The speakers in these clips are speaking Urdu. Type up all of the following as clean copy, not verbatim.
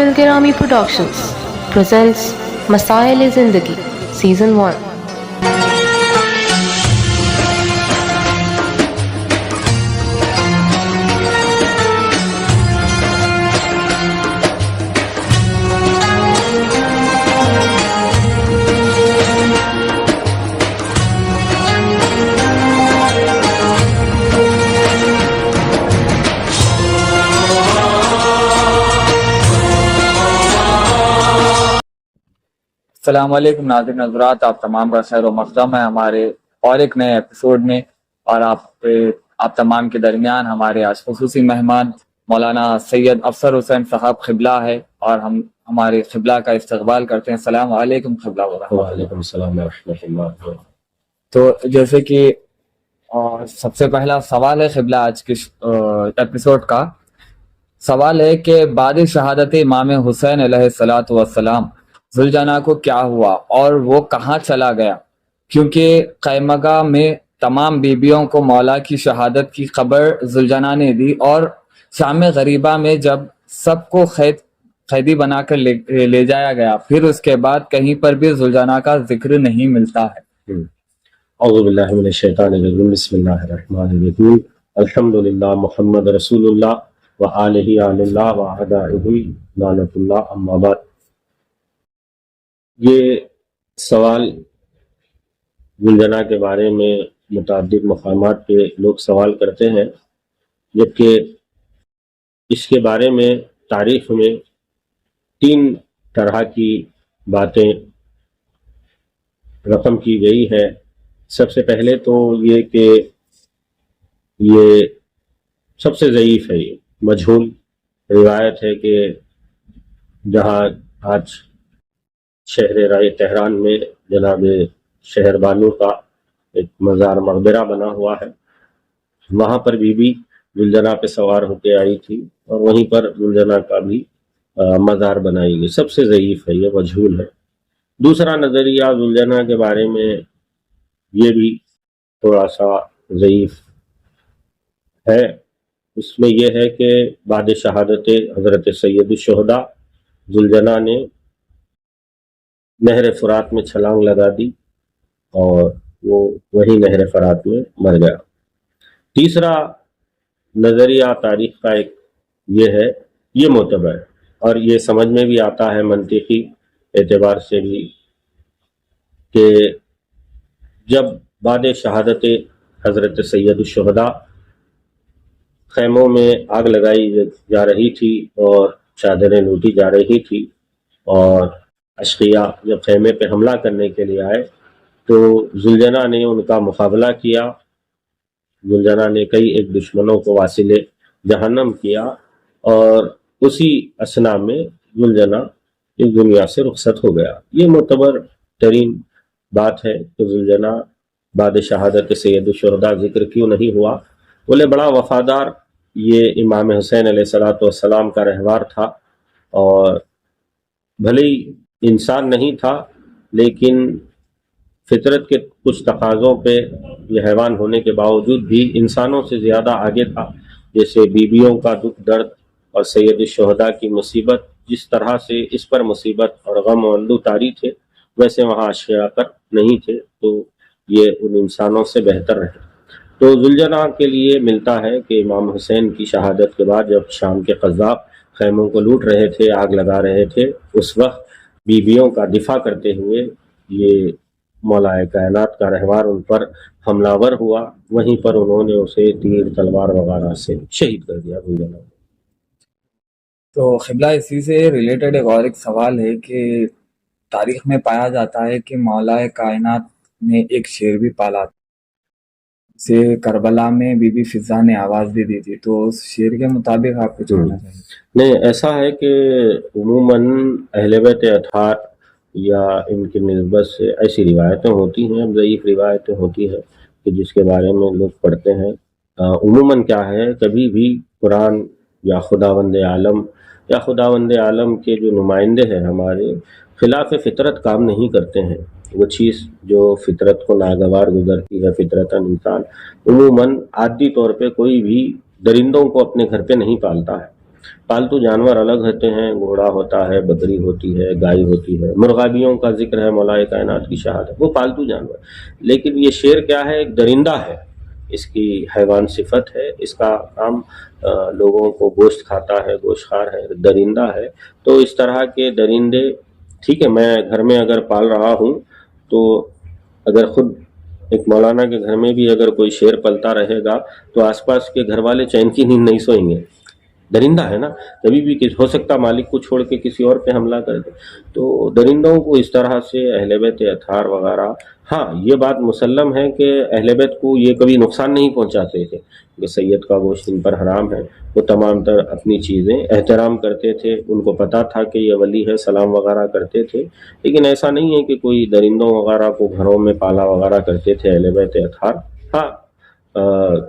Dilgirami Productions presents Masail-e-Zindagi Season 1. السلام علیکم ناظرین حضرات، آپ تمام کا خیر و مقدم ہے ہمارے اور ایک نئے ایپیسوڈ میں، اور آپ تمام کے درمیان ہمارے آج خصوصی مہمان مولانا سید افسر حسین صاحب قبلہ ہے، اور ہم ہمارے قبلہ کا استقبال کرتے ہیں۔ السلام علیکم قبلہ ورحمۃ۔ وعلیکم السلام ورحمۃ اللہ۔ تو جیسے کہ سب سے پہلا سوال ہے قبلہ آج کے ایپیسوڈ کا سوال ہے کہ بعد شہادت امام حسین علیہ الصلاۃ والسلام ذوالجناح کو کیا ہوا اور وہ کہاں چلا گیا؟ کیونکہ قیمگاہ میں تمام بیبیوں کو مولا کی شہادت کی خبر ذوالجناح نے دی، اور شام غریبہ میں جب سب کو قیدی بنا کر لے جایا گیا، پھر اس کے بعد کہیں پر بھی ذوالجناح کا ذکر نہیں ملتا ہے۔ اعوذ باللہ من الشیطان الرجیم، بسم اللہ الرحمن الرحیم، الحمدللہ محمد رسول اللہ وآلہ آل اللہ وأعدائہ لعنۃ اللہ، اما بعد۔ یہ سوال ذوالجناح کے بارے میں متعدد مقامات پہ لوگ سوال کرتے ہیں، جبکہ اس کے بارے میں تاریخ میں 3 طرح کی باتیں رقم کی گئی ہے۔ سب سے پہلے تو یہ کہ یہ سب سے ضعیف ہے، یہ مجہول روایت ہے کہ جہاں آج شہر رائے تہران میں جناب شہر بانو کا ایک مزار مقبرہ بنا ہوا ہے، وہاں پر بی بی ذوالجناح پہ سوار ہو کے آئی تھی، اور وہیں پر ذوالجناح کا بھی مزار بنائی گئی۔ سب سے ضعیف ہے، یہ مجہول ہے۔ دوسرا نظریہ ذوالجناح کے بارے میں یہ بھی تھوڑا سا ضعیف ہے، اس میں یہ ہے کہ بعد شہادت حضرت سید الشہداء ذوالجناح نے نہر فرات میں چھلانگ لگا دی اور وہ وہی نہر فرات میں مر گیا۔ تیسرا نظریہ تاریخ کا ایک یہ ہے، یہ معتبر ہے اور یہ سمجھ میں بھی آتا ہے منطقی اعتبار سے بھی، کہ جب بعد شہادت حضرت سید الشہداء خیموں میں آگ لگائی جا رہی تھی اور چادریں لوٹی جا رہی تھی، اور اشقیاء جب خیمے پہ حملہ کرنے کے لیے آئے تو ذوالجناح نے ان کا مقابلہ کیا۔ ذوالجناح نے کئی ایک دشمنوں کو واصل جہنم کیا، اور اسی اثنا میں ذوالجناح اس دنیا سے رخصت ہو گیا۔ یہ معتبر ترین بات ہے کہ ذوالجناح بعد شہادت سید الشہداء ذکر کیوں نہیں ہوا۔ بولے بڑا وفادار یہ امام حسین علیہ الصلوۃ والسلام کا رہوار تھا، اور بھلے ہی انسان نہیں تھا لیکن فطرت کے کچھ تقاضوں پہ یہ حیوان ہونے کے باوجود بھی انسانوں سے زیادہ آگے تھا۔ جیسے بیویوں کا دکھ درد اور سید الشہداء کی مصیبت، جس طرح سے اس پر مصیبت اور غم و اندو طاری تھے، ویسے وہاں اشقیاء پر نہیں تھے، تو یہ ان انسانوں سے بہتر رہے۔ تو ذوالجناح کے لیے ملتا ہے کہ امام حسین کی شہادت کے بعد جب شام کے قذاب خیموں کو لوٹ رہے تھے، آگ لگا رہے تھے، اس وقت بیویوں کا دفاع کرتے ہوئے یہ مولائے کائنات کا رہوار ان پر حملہ ور ہوا، وہیں پر انہوں نے اسے تیر تلوار وغیرہ سے شہید کر دیا ذوالجناح۔ تو قبلہ اسی سے ریلیٹڈ ایک اور ایک سوال ہے کہ تاریخ میں پایا جاتا ہے کہ مولا کائنات نے ایک شیر بھی پالا تھا، جسے کربلا میں بی بی فضا نے آواز بھی دی تھی، تو اس شیر کے مطابق آپ کچھ کہنا چاہیں؟ نہیں، ایسا ہے کہ عموماً اہل بیت اطہار یا ان کی نسبت سے ایسی روایتیں ہوتی ہیں، ضعیف روایتیں ہوتی ہیں کہ جس کے بارے میں لوگ پڑھتے ہیں۔ عموماً کیا ہے، کبھی بھی قرآن یا خداوند عالم کے جو نمائندے ہیں ہمارے، خلاف فطرت کام نہیں کرتے ہیں۔ وہ چیز جو فطرت کو ناگوار گزرتی ہے، فطرتاً انسان عموماً عادی طور پہ کوئی بھی درندوں کو اپنے گھر پہ نہیں پالتا ہے، پالتو جانور الگ ہوتے ہیں، گھوڑا ہوتا ہے، بکری ہوتی ہے، گائے ہوتی ہے، مرغابیوں کا ذکر ہے مولا کائنات کی شہادت، وہ پالتو جانور. لیکن یہ شیر کیا ہے؟ ایک درندہ ہے، اس کی حیوان صفت ہے، اس کا کام لوگوں کو گوشت کھاتا ہے، گوشت خار ہے، درندہ ہے. تو اس طرح کے درندے ٹھیک ہے، میں گھر میں اگر پال رہا ہوں تو اگر خود ایک مولانا کے گھر میں بھی اگر کوئی شیر پلتا رہے گا تو آس پاس کے گھر والے چین کی نیند نہیں سوئیں گے. درندہ ہے نا، کبھی بھی ہو سکتا مالک کو چھوڑ کے کسی اور پہ حملہ کر دے. تو درندوں کو اس طرح سے اہل بیت اطہار وغیرہ، ہاں یہ بات مسلم ہے کہ اہل بیت کو یہ کبھی نقصان نہیں پہنچاتے تھے کہ سید کا گوشت ان پر حرام ہے. وہ تمام تر اپنی چیزیں احترام کرتے تھے، ان کو پتا تھا کہ یہ ولی ہے، سلام وغیرہ کرتے تھے. لیکن ایسا نہیں ہے کہ کوئی درندوں وغیرہ کو گھروں میں پالا وغیرہ کرتے تھے اہل بیت اطہار. ہاں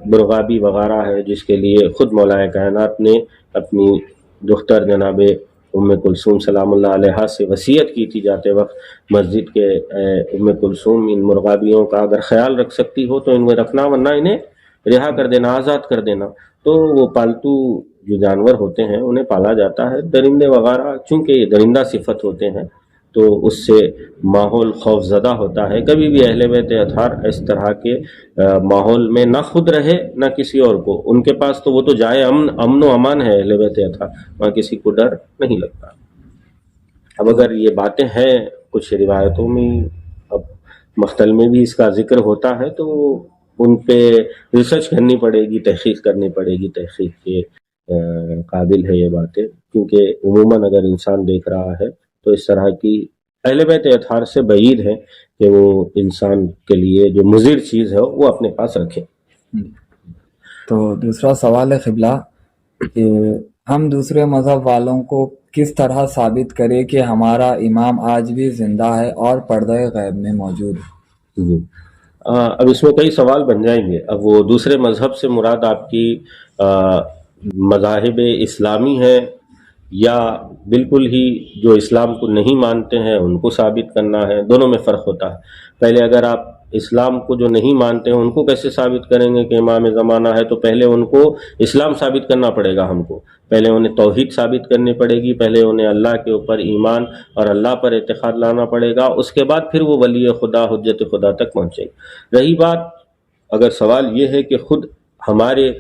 مرغابی وغیرہ ہے جس کے لیے خود مولا کائنات نے اپنی دختر جناب ام کلثوم سلام اللہ علیہا سے وصیت کی تھی جاتے وقت مسجد کے، ام کلثوم ان مرغابیوں کا اگر خیال رکھ سکتی ہو تو ان میں رکھنا، ورنہ انہیں رہا کر دینا، آزاد کر دینا. تو وہ پالتو جو جانور ہوتے ہیں انہیں پالا جاتا ہے. درندے وغیرہ چونکہ یہ درندہ صفت ہوتے ہیں تو اس سے ماحول خوف زدہ ہوتا ہے. کبھی بھی اہل بیت اطہار اس طرح کے ماحول میں نہ خود رہے نہ کسی اور کو. ان کے پاس تو وہ تو جائے امن و امان ہے اہل بیت اطہار، وہاں کسی کو ڈر نہیں لگتا. اب اگر یہ باتیں ہیں کچھ روایتوں میں، اب مختل میں بھی اس کا ذکر ہوتا ہے، تو ان پہ ریسرچ کرنی پڑے گی، تحقیق کرنی پڑے گی. تحقیق کے قابل ہے یہ باتیں، کیونکہ عموماً اگر انسان دیکھ رہا ہے تو اس طرح کی اہل بیت اطہار سے بعید ہے کہ وہ انسان کے لیے جو مضر چیز ہے وہ اپنے پاس رکھے. تو دوسرا سوال ہے قبلہ کہ ہم دوسرے مذہب والوں کو کس طرح ثابت کریں کہ ہمارا امام آج بھی زندہ ہے اور پردہ غیب میں موجود ہے؟ جی اب اس میں کئی سوال بن جائیں گے. اب وہ دوسرے مذہب سے مراد آپ کی مذاہب اسلامی ہے یا بالکل ہی جو اسلام کو نہیں مانتے ہیں ان کو ثابت کرنا ہے؟ دونوں میں فرق ہوتا ہے. پہلے اگر آپ اسلام کو جو نہیں مانتے ہیں ان کو کیسے ثابت کریں گے کہ امام زمانہ ہے؟ تو پہلے ان کو اسلام ثابت کرنا پڑے گا. ہم کو پہلے انہیں توحید ثابت کرنی پڑے گی، پہلے انہیں اللہ کے اوپر ایمان اور اللہ پر اعتقاد لانا پڑے گا. اس کے بعد پھر وہ ولی خدا، حجت خدا تک پہنچے گی. رہی بات اگر سوال یہ ہے کہ خود ہمارے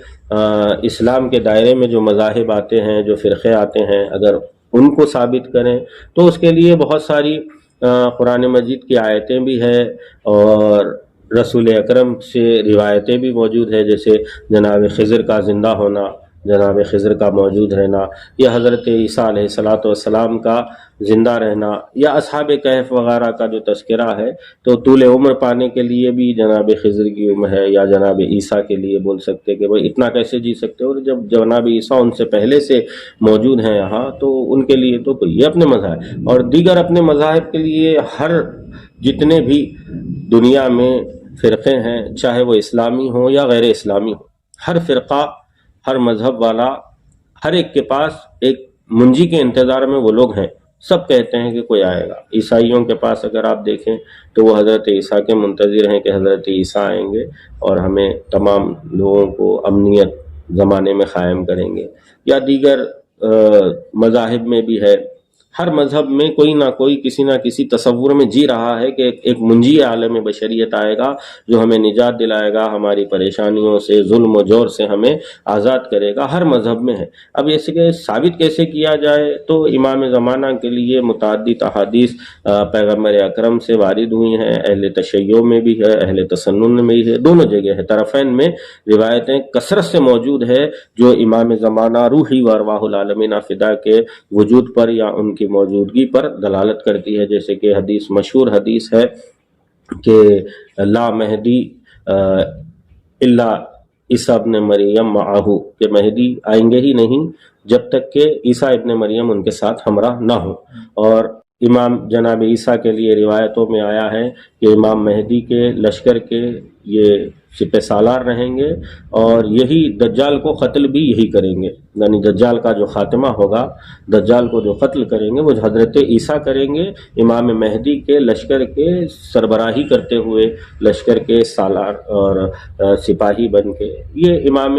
اسلام کے دائرے میں جو مذاہب آتے ہیں، جو فرقے آتے ہیں، اگر ان کو ثابت کریں تو اس کے لیے بہت ساری قرآن مجید کی آیتیں بھی ہیں اور رسول اکرم سے روایتیں بھی موجود ہیں، جیسے جناب خضر کا زندہ ہونا، جناب خضر کا موجود رہنا، یا حضرت عیسیٰ علیہ السلام کا زندہ رہنا، یا اصحاب کہف وغیرہ کا جو تذکرہ ہے. تو طول عمر پانے کے لیے بھی جناب خضر کی عمر ہے، یا جناب عیسیٰ کے لیے بول سکتے کہ بھائی اتنا کیسے جی سکتے ہو، جب جناب عیسیٰ ان سے پہلے سے موجود ہیں یہاں، تو ان کے لیے تو کوئی یہ اپنے مذاہب اور دیگر اپنے مذاہب کے لیے ہر جتنے بھی دنیا میں فرقے ہیں، چاہے وہ اسلامی ہوں یا غیر اسلامی ہوں، ہر فرقہ، ہر مذہب والا، ہر ایک کے پاس ایک منجی کے انتظار میں وہ لوگ ہیں. سب کہتے ہیں کہ کوئی آئے گا. عیسائیوں کے پاس اگر آپ دیکھیں تو وہ حضرت عیسیٰ کے منتظر ہیں کہ حضرت عیسیٰ آئیں گے اور ہمیں تمام لوگوں کو امنیت زمانے میں قائم کریں گے. یا دیگر مذاہب میں بھی ہے، ہر مذہب میں کوئی نہ کوئی کسی نہ کسی تصور میں جی رہا ہے کہ ایک منجی عالم بشریت آئے گا جو ہمیں نجات دلائے گا، ہماری پریشانیوں سے، ظلم و جور سے ہمیں آزاد کرے گا. ہر مذہب میں ہے. اب ایسے کہ ثابت کیسے کیا جائے؟ تو امام زمانہ کے لیے متعدد احادیث پیغمبر اکرم سے وارد ہوئی ہیں، اہل تشیع میں بھی ہے، اہل تسنن میں بھی ہے، دونوں جگہ ہے. طرفین میں روایتیں کثرت سے موجود ہے جو امام زمانہ روحی و ارواح العالمین فدا کے وجود پر یا ان کی موجودگی پر دلالت کرتی ہے. جیسے کہ حدیث، مشہور حدیث ہے کہ لا مہدی الا عیسیٰ ابن مریم معاہو، کہ مہدی آئیں گے ہی نہیں جب تک کہ عیسیٰ ابن مریم ان کے ساتھ ہمراہ نہ ہو. اور امام جناب عیسیٰ کے لیے روایتوں میں آیا ہے کہ امام مہدی کے لشکر کے یہ سپہ سالار رہیں گے اور یہی دجال کو قتل بھی یہی کریں گے. یعنی دجال کا جو خاتمہ ہوگا، دجال کو جو قتل کریں گے وہ حضرت عیسیٰ کریں گے، امام مہدی کے لشکر کے سربراہی کرتے ہوئے، لشکر کے سالار اور سپاہی بن کے. یہ امام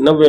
90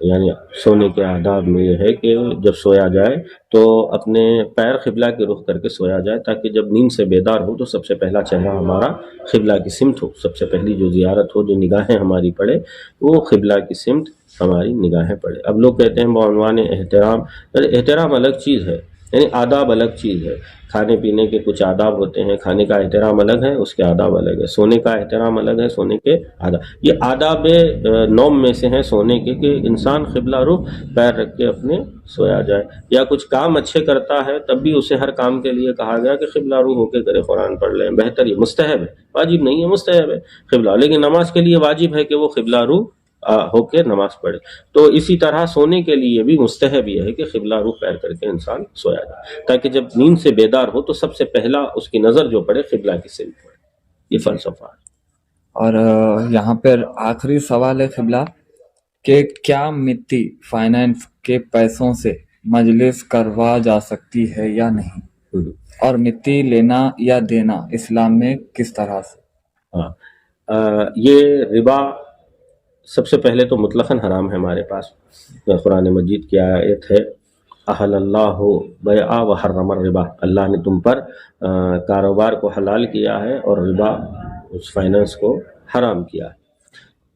یعنی سونے کے آداب میں یہ ہے کہ جب سویا جائے تو اپنے پیر قبلہ کے رخ کر کے سویا جائے، تاکہ جب نیند سے بیدار ہو تو سب سے پہلا چہرہ ہمارا قبلہ کی سمت ہو، سب سے پہلی جو زیارت ہو، جو نگاہیں ہماری پڑے وہ قبلہ کی سمت ہماری نگاہیں پڑے۔ اب لوگ کہتے ہیں بعنوان احترام، احترام الگ چیز ہے، یعنی آداب الگ چیز ہے۔ کھانے پینے کے کچھ آداب ہوتے ہیں، کھانے کا احترام الگ ہے، اس کے آداب الگ ہے۔ سونے کا احترام الگ ہے، سونے کے آداب، یہ آداب نوم میں سے ہیں سونے کے، کہ انسان قبلہ رخ پیر رکھ کے اپنے سویا جائے۔ یا کچھ کام اچھے کرتا ہے تب بھی اسے ہر کام کے لیے کہا گیا کہ قبلہ رخ ہو کے کرے، قرآن پڑھ لیں، بہتر یہ مستحب ہے، واجب نہیں ہے، مستحب ہے قبلہ، لیکن نماز کے لیے واجب ہے کہ وہ قبلہ رخ ہو کے نماز پڑھے۔ تو اسی طرح سونے کے لیے بھی مستحب یہ ہے کہ قبلہ رخ پیر کر کے انسان سویا جائے، تاکہ جب نیند سے بیدار ہو تو سب سے پہلا اس کی نظر جو پڑے قبلہ کی سمت پڑے۔ یہ فلسفہ ہے۔ اور یہاں پر آخری سوال ہے قبلہ کہ کیا مٹی فائنینس کے پیسوں سے مجلس کروا جا سکتی ہے یا نہیں، اور مٹی لینا یا دینا اسلام میں کس طرح سے؟ یہ ربا سب سے پہلے تو مطلقاً حرام ہے ہمارے پاس۔ قرآن مجید کی آیت ہے، احل اللہ بیع وحرم الربا، اللہ نے تم پر کاروبار کو حلال کیا ہے اور ربا، اس فائننس کو حرام کیا ہے۔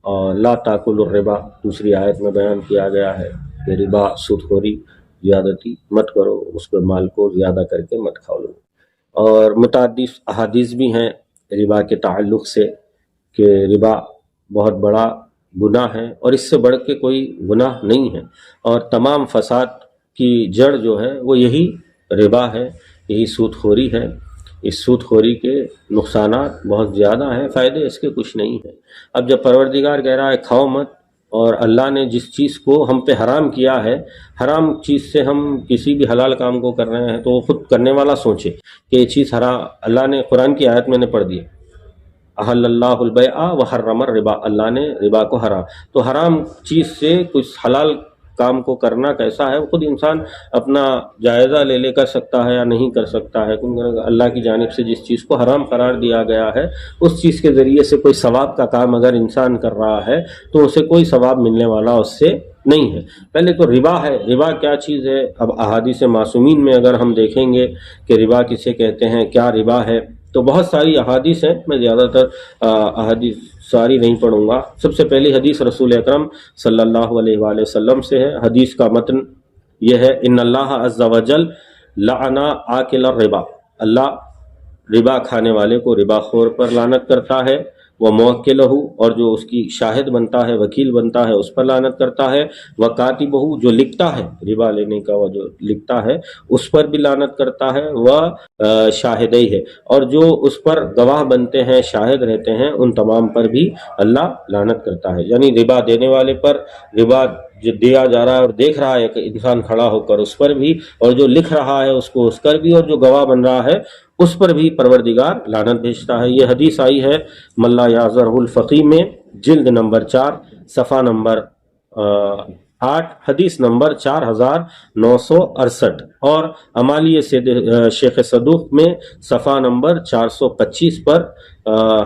اور لا تاکلوا الربا دوسری آیت میں بیان کیا گیا ہے کہ ربا، سود خوری، زیادتی مت کرو، اس کے مال کو زیادہ کر کے مت کھاؤ لو۔ اور متعدد احادیث بھی ہیں ربا کے تعلق سے کہ ربا بہت بڑا گناہ ہے اور اس سے بڑھ کے کوئی گناہ نہیں ہے، اور تمام فساد کی جڑ جو ہے وہ یہی ربا ہے، یہی سود خوری ہے۔ اس سود خوری کے نقصانات بہت زیادہ ہیں، فائدے اس کے کچھ نہیں ہیں۔ اب جب پروردگار کہہ رہا ہے کھاؤ مت، اور اللہ نے جس چیز کو ہم پہ حرام کیا ہے، حرام چیز سے ہم کسی بھی حلال کام کو کر رہے ہیں تو وہ خود کرنے والا سوچے کہ یہ چیز حرام، اللہ نے قرآن کی آیت میں نے پڑھ دی، احل اللہ البیع وحرم الربا، اللہ نے ربا کو حرام، تو حرام چیز سے کچھ حلال کام کو کرنا کیسا ہے، وہ خود انسان اپنا جائزہ لے کر سکتا ہے یا نہیں کر سکتا ہے، کیونکہ اللہ کی جانب سے جس چیز کو حرام قرار دیا گیا ہے اس چیز کے ذریعے سے کوئی ثواب کا کام اگر انسان کر رہا ہے تو اسے کوئی ثواب ملنے والا اس سے نہیں ہے۔ پہلے تو ربا ہے، ربا کیا چیز ہے؟ اب احادیث معصومین میں اگر ہم دیکھیں گے کہ ربا کسے کہتے ہیں، کیا ربا ہے، تو بہت ساری احادیث ہیں، میں زیادہ تر احادیث ساری نہیں پڑھوں گا۔ سب سے پہلی حدیث رسول اکرم صلی اللہ علیہ وآلہ وسلم سے ہے۔ حدیث کا متن یہ ہے، ان اللہ عز وجل لعن آکل الربا، اللہ ربا کھانے والے کو ربا خور پر لعنت کرتا ہے، وہ موکلہ، اور جو اس کی شاہد بنتا ہے، وکیل بنتا ہے، اس پر لعنت کرتا ہے، وکاتبہ، جو لکھتا ہے ربا لینے کا، وہ جو لکھتا ہے اس پر بھی لعنت کرتا ہے، وہ شاہدی ہے، اور جو اس پر گواہ بنتے ہیں، شاہد رہتے ہیں، ان تمام پر بھی اللہ لعنت کرتا ہے۔ یعنی ربا دینے والے پر، ربا جو دیا جا رہا ہے اور دیکھ رہا ہے کہ انسان کھڑا ہو کر اس پر بھی، اور جو لکھ رہا ہے اس کو اس پر بھی، اور جو گواہ بن رہا ہے اس پر بھی پروردگار لعنت بھیجتا ہے۔ یہ حدیث آئی ہے ملا یعذرہ الفقی میں، جلد نمبر 4، صفحہ نمبر 8، حدیث نمبر 4968، اور امالی شیخ صدوق میں صفحہ نمبر 425 پر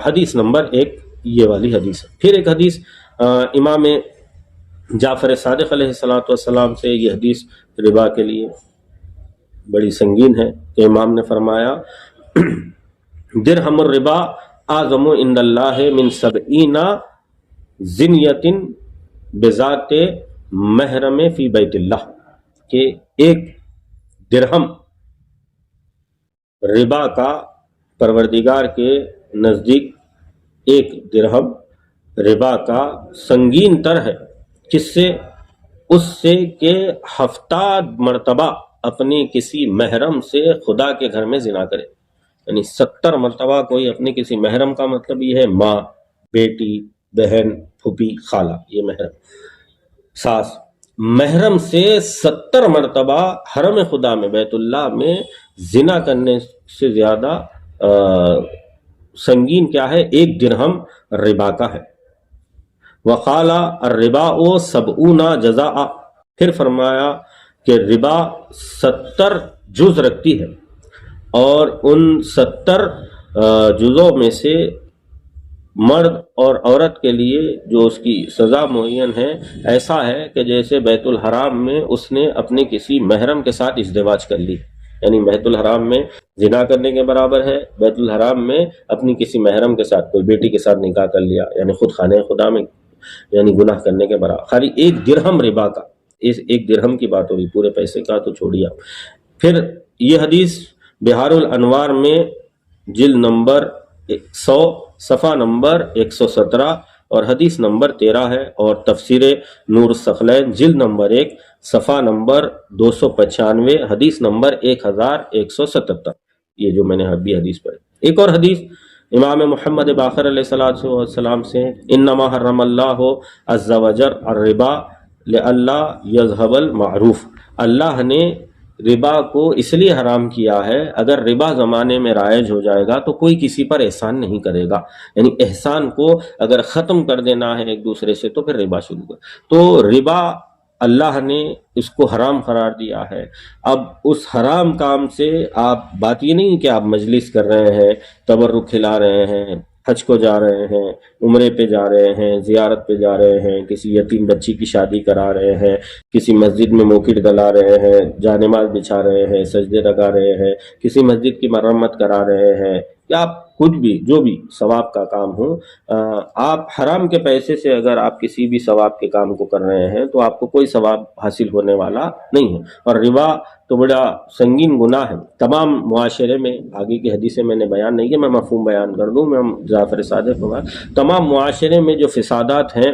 حدیث نمبر 1 یہ والی حدیث ہے۔ پھر ایک حدیث امام جعفر صادق علیہ السلام سے، یہ حدیث ربا کے لیے بڑی سنگین ہے کہ امام نے فرمایا، درہم الربا اعظم عند اللہ من 70 زنیۃ بذات محرم فی بیت اللہ، کہ ایک درہم ربا کا پروردگار کے نزدیک ایک درہم ربا کا سنگین تر ہے، کس سے؟ اس سے کہ 70 مرتبہ اپنی کسی محرم سے خدا کے گھر میں زنا کرے۔ یعنی 70 مرتبہ کوئی اپنی کسی محرم کا مطلب یہ ہے ماں، بیٹی، بہن، پھوپھی، خالہ، یہ محرم، ساس، محرم سے 70 مرتبہ حرم خدا میں، بیت اللہ میں زنا کرنے سے زیادہ سنگین کیا ہے؟ ایک درہم ربا کا ہے۔ وقال الربا 70 جزاء، پھر فرمایا کہ ربا 70 جز رکھتی ہے، اور ان 70 جزوں میں سے مرد اور عورت کے لیے جو اس کی سزا معین ہے ایسا ہے کہ جیسے بیت الحرام میں اس نے اپنے کسی محرم کے ساتھ ازدواج کر لی، یعنی بیت الحرام میں زنا کرنے کے برابر ہے، بیت الحرام میں اپنی کسی محرم کے ساتھ کوئی بیٹی کے ساتھ نکاح کر لیا، یعنی خود خانہ خدا میں یعنی گناہ کرنے کے برابر. خالی 1 درہم ربا کا، اس 1 درہم کی بات ہو رہی، پورے پیسے کا تو چھوڑیے آپ. پھر یہ حدیث بہار الانوار میں جلد نمبر 100 صفحہ نمبر 117 اور حدیث نمبر 13 ہے، اور تفسیر نور الثقلین جلد نمبر 1 صفحہ نمبر 295 حدیث نمبر 1177، یہ جو میں نے ابھی حدیث پڑھی. ایک اور حدیث امام محمد باقر علیہ السلام سے، انما حرم اللہ عز وجل الربا لئلا یذهب المعروف، اللہ نے ربا کو اس لیے حرام کیا ہے، اگر ربا زمانے میں رائج ہو جائے گا تو کوئی کسی پر احسان نہیں کرے گا، یعنی احسان کو اگر ختم کر دینا ہے ایک دوسرے سے تو پھر ربا شروع کر. تو ربا اللہ نے اس کو حرام قرار دیا ہے. اب اس حرام کام سے آپ بات یہ نہیں کہ آپ مجلس کر رہے ہیں، تبرک کھلا رہے ہیں، حج کو جا رہے ہیں، عمرے پہ جا رہے ہیں، زیارت پہ جا رہے ہیں، کسی یتیم بچی کی شادی کرا رہے ہیں، کسی مسجد میں موکٹ ڈلا رہے ہیں، جانماز بچھا رہے ہیں، سجدے لگا رہے ہیں، کسی مسجد کی مرمت کرا رہے ہیں، یا آپ کچھ بھی جو بھی ثواب کا کام ہو، آپ حرام کے پیسے سے اگر آپ کسی بھی ثواب کے کام کو کر رہے ہیں تو آپ کو کوئی ثواب حاصل ہونے والا نہیں ہے. اور ربا تو بڑا سنگین گناہ ہے تمام معاشرے میں. آگے کی حدیثیں میں نے بیان نہیں ہے، میں مفہوم بیان کر دوں، میں جعفر صادق ہوگا. تمام معاشرے میں جو فسادات ہیں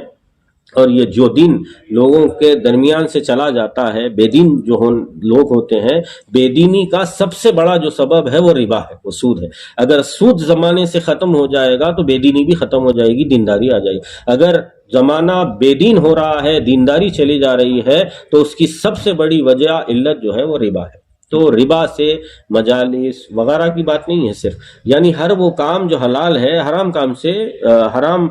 اور یہ جو دین لوگوں کے درمیان سے چلا جاتا ہے، بے دین جو لوگ ہوتے ہیں، بے دینی کا سب سے بڑا جو سبب ہے وہ ربا ہے، وہ سود ہے. اگر سود زمانے سے ختم ہو جائے گا تو بے دینی بھی ختم ہو جائے گی، دینداری آ جائے گی. اگر زمانہ بے دین ہو رہا ہے، دینداری چلی جا رہی ہے، تو اس کی سب سے بڑی وجہ علت جو ہے وہ ربا ہے. تو ربا سے مجالس وغیرہ کی بات نہیں ہے صرف، یعنی ہر وہ کام جو حلال ہے حرام کام سے، حرام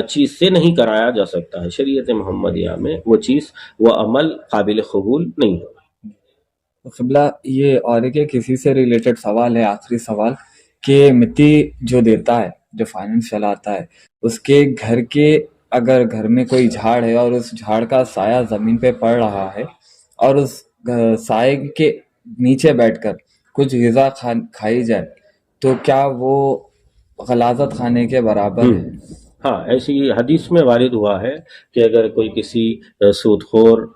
چیز سے نہیں کرایا جا سکتا ہے. شریعت محمدیہ میں وہ چیز، وہ عمل قابل قبول نہیں ہے. قبلہ یہ اور ایک کسی سے ریلیٹڈ سوال ہے، آخری سوال، کہ مٹی جو دیتا ہے، جو فائننس چلاتا ہے، اس کے گھر کے اگر گھر میں کوئی جھاڑ ہے اور اس جھاڑ کا سایہ زمین پہ پڑ رہا ہے اور اس سائے کے نیچے بیٹھ کر کچھ غذا کھائی جائے تو کیا وہ غلاظت کھانے کے برابر ہے؟ ہاں، ایسی حدیث میں وارد ہوا ہے کہ اگر کوئی کسی سود خور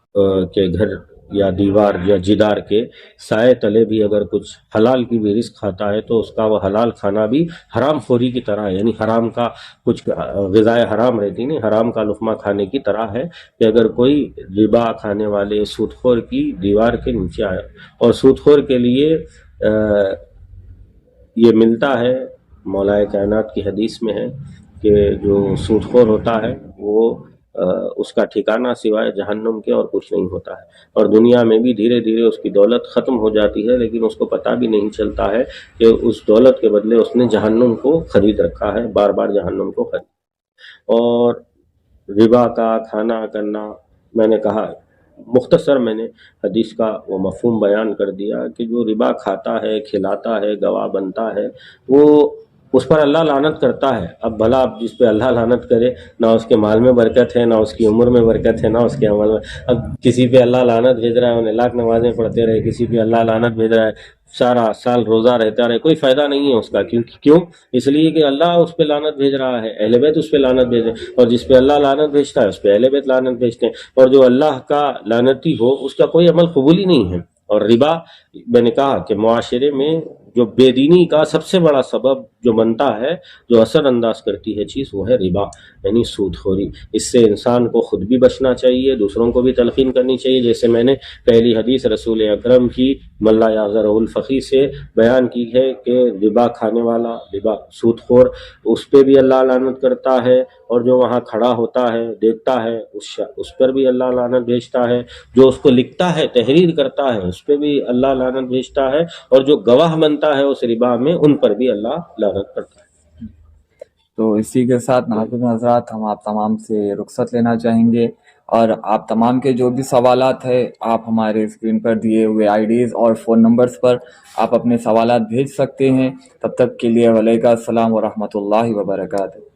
کے گھر یا دیوار یا جدار کے سائے تلے بھی اگر کچھ حلال کی بھی رزق کھاتا ہے تو اس کا وہ حلال کھانا بھی حرام خوری کی طرح ہے، یعنی حرام کا کچھ غذائیں حرام رہتی نہیں، حرام کا لقمہ کھانے کی طرح ہے. کہ اگر کوئی ربا کھانے والے سود خور کی دیوار کے نیچے آیا، اور سود خور کے لیے یہ ملتا ہے، مولا کائنات کی حدیث میں ہے کہ جو سود خور ہوتا ہے وہ اس کا ٹھکانہ سوائے جہنم کے اور کچھ نہیں ہوتا ہے. اور دنیا میں بھی دھیرے دھیرے اس کی دولت ختم ہو جاتی ہے، لیکن اس کو پتہ بھی نہیں چلتا ہے کہ اس دولت کے بدلے اس نے جہنم کو خرید رکھا ہے، بار بار جہنم کو خرید. اور ربا کا کھانا کرنا، میں نے کہا مختصر میں نے حدیث کا وہ مفہوم بیان کر دیا کہ جو ربا کھاتا ہے، کھلاتا ہے، گواہ بنتا ہے، وہ اس پر اللہ لعنت کرتا ہے. اب بھلا آپ جس پہ اللہ لعنت کرے، نہ اس کے مال میں برکت ہے، نہ اس کی عمر میں برکت ہے، نہ اس کے عمل میں. اب کسی پہ اللہ لعنت بھیج رہا ہے، انہیں لاکھ نمازیں پڑھتے رہے، کسی پہ اللہ لعنت بھیج رہا ہے، سارا سال روزہ رہتا رہے، کوئی فائدہ نہیں ہے اس کا. کیوں؟ اس لیے کہ اللہ اس پہ لعنت بھیج رہا ہے، اہل بیت اس پہ لعنت بھیج رہے ہیں، اور جس پہ اللہ لعنت بھیجتا ہے اس پہ اہل بیت لعنت بھیجتے ہیں. اور جو اللہ کا لعنتی ہو اس کا کوئی عمل قبول ہی نہیں ہے. اور ربا، میں نے کہا کہ معاشرے میں جو بے دینی کا سب سے بڑا سبب جو بنتا ہے، جو اثر انداز کرتی ہے چیز، وہ ہے ربا، یعنی سود خوری. اس سے انسان کو خود بھی بچنا چاہیے، دوسروں کو بھی تلقین کرنی چاہیے. جیسے میں نے پہلی حدیث رسول اکرم کی من لا یعذر الفقی سے بیان کی ہے کہ ربا کھانے والا، ربا سود خور، اس پہ بھی اللہ لعنت کرتا ہے، اور جو وہاں کھڑا ہوتا ہے دیکھتا ہے اس پر بھی اللہ لعنت بھیجتا ہے، جو اس کو لکھتا ہے، تحریر کرتا ہے، اس پہ بھی اللہ لعنت بھیجتا ہے، اور جو گواہ بنتا ہے اس ربا میں ان پر بھی اللہ لعنت کرتا ہے. تو اسی کے ساتھ ناظرین حضرات، ہم آپ تمام سے رخصت لینا چاہیں گے، اور آپ تمام کے جو بھی سوالات ہیں آپ ہمارے اسکرین پر دیے ہوئے آئی ڈیز اور فون نمبرز پر آپ اپنے سوالات بھیج سکتے ہیں. تب تک کے لیے وعلیکم السلام ورحمۃ اللہ وبرکاتہ.